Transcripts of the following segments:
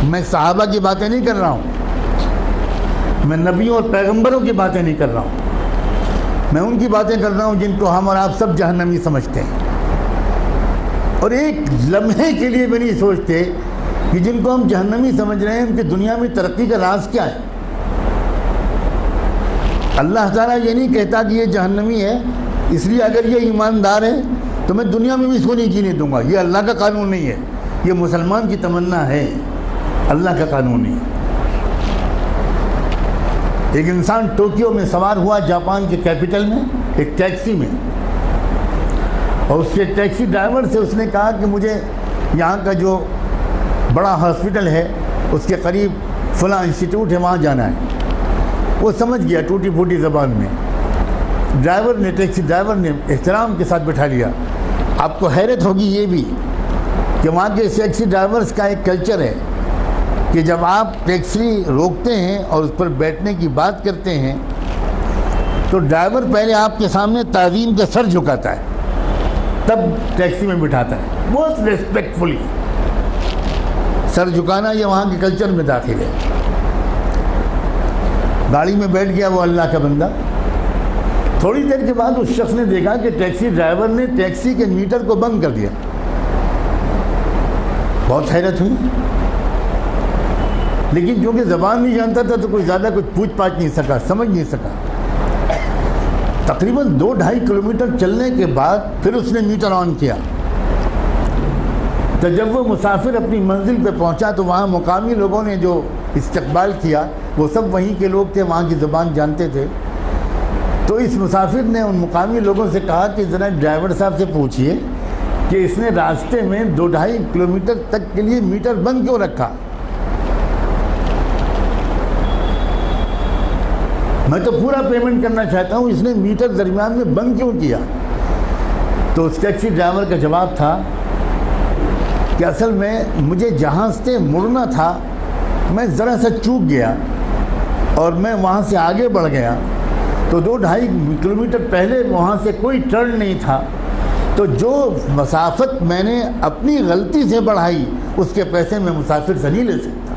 میں صحابہ کی باتیں نہیں کر رہا ہوں، میں نبیوں اور پیغمبروں کی باتیں نہیں کر رہا ہوں، میں ان کی باتیں کر رہا ہوں جن کو ہم اور آپ سب جہنمی سمجھتے ہیں، اور ایک لمحے کے لیے بھی نہیں سوچتے کہ جن کو ہم جہنمی سمجھ رہے ہیں ان کی دنیا میں ترقی کا راز کیا ہے۔ اللہ تعالیٰ یہ نہیں کہتا کہ یہ جہنمی ہے اس لیے اگر یہ ایماندار ہے تو میں دنیا میں بھی اس کو نہیں جینے دوں گا، یہ اللہ کا قانون نہیں ہے، یہ مسلمان کی تمنا ہے، اللہ کا قانون نہیں ہے۔ ایک انسان ٹوکیو میں سوار ہوا جاپان کے کیپٹل میں ایک ٹیکسی میں، اور اس کے ٹیکسی ڈرائیور سے اس نے کہا کہ مجھے یہاں کا جو بڑا ہاسپٹل ہے اس کے قریب فلاں انسٹیٹیوٹ ہے وہاں جانا ہے۔ وہ سمجھ گیا ٹوٹی پھوٹی زبان میں، ٹیکسی ڈرائیور نے احترام کے ساتھ بٹھا لیا۔ آپ کو حیرت ہوگی یہ بھی کہ وہاں کے ٹیکسی ڈرائیورز کا ایک کلچر ہے کہ جب آپ ٹیکسی روکتے ہیں اور اس پر بیٹھنے کی بات کرتے ہیں تو ڈرائیور پہلے آپ کے سامنے تعظیم کا سر جھکاتا ہے، تب ٹیکسی میں بٹھاتا ہے، بہت ریسپیکٹفلی۔ سر جھکانا یہ وہاں کے کلچر میں داخل ہے۔ گاڑی میں بیٹھ گیا وہ اللہ کا بندہ، تھوڑی دیر کے بعد اس شخص نے دیکھا کہ ٹیکسی ڈرائیور نے ٹیکسی کے میٹر کو بند کر دیا۔ بہت حیرت ہوئی، لیکن کیونکہ زبان نہیں جانتا تھا تو کوئی زیادہ کچھ پوچھ پاچھ نہیں سکا، سمجھ نہیں سکا۔ تقریباً 2-2.5 کلومیٹر چلنے کے بعد پھر اس نے میٹر آن کیا۔ تو جب وہ مسافر اپنی منزل پہ پہنچا تو وہاں مقامی لوگوں نے جو استقبال کیا وہ سب وہیں کے لوگ تھے، وہاں کی زبان جانتے تھے۔ تو اس مسافر نے ان مقامی لوگوں سے کہا کہ ذرا ڈرائیور صاحب سے پوچھئے کہ اس نے راستے میں 2-2.5 کلومیٹر تک کے لیے میٹر بند کیوں رکھا؟ میں تو پورا پیمنٹ کرنا چاہتا ہوں، اس نے میٹر درمیان میں بند کیوں کیا؟ تو اس ٹیکسی ڈرائیور کا جواب تھا کہ اصل میں مجھے جہاں سے مڑنا تھا میں ذرا سا چوک گیا اور میں وہاں سے آگے بڑھ گیا، تو 2-2.5 کلومیٹر پہلے وہاں سے کوئی ٹرن نہیں تھا، تو جو مسافت میں نے اپنی غلطی سے بڑھائی اس کے پیسے میں مسافر سے نہیں لے سکتا۔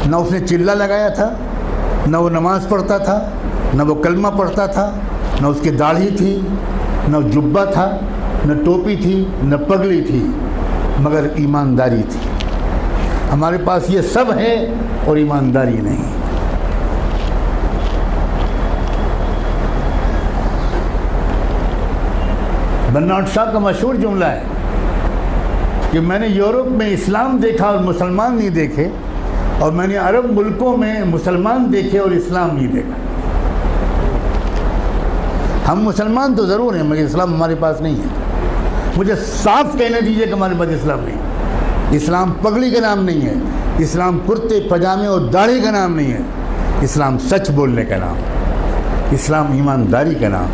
نہ اس نے چلہ لگایا تھا، نہ وہ نماز پڑھتا تھا، نہ وہ کلمہ پڑھتا تھا، نہ اس کی داڑھی تھی، نہ جبہ تھا، نہ ٹوپی تھی، نہ پگڑی تھی، مگر ایمانداری تھی۔ ہمارے پاس یہ سب ہے اور ایمانداری نہیں۔ برنارڈ شاہ کا مشہور جملہ ہے کہ میں نے یورپ میں اسلام دیکھا اور مسلمان نہیں دیکھے، اور میں نے عرب ملکوں میں مسلمان دیکھے اور اسلام نہیں دیکھا۔ ہم مسلمان تو ضرور ہیں مگر اسلام ہمارے پاس نہیں ہے۔ مجھے صاف کہنے دیجئے کہ ہمارے پاس اسلام نہیں ہے۔ اسلام پگڑی کا نام نہیں ہے، اسلام کرتے پجامے اور داڑھی کا نام نہیں ہے، اسلام سچ بولنے کا نام، اسلام ایمانداری کا نام،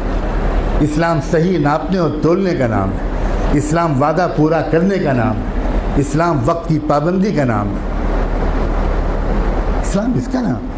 اسلام صحیح ناپنے اور تولنے کا نام ہے، اسلام وعدہ پورا کرنے کا نام ہے، اسلام وقت کی پابندی کا نام ہے، اسلام اس کا نام ہے۔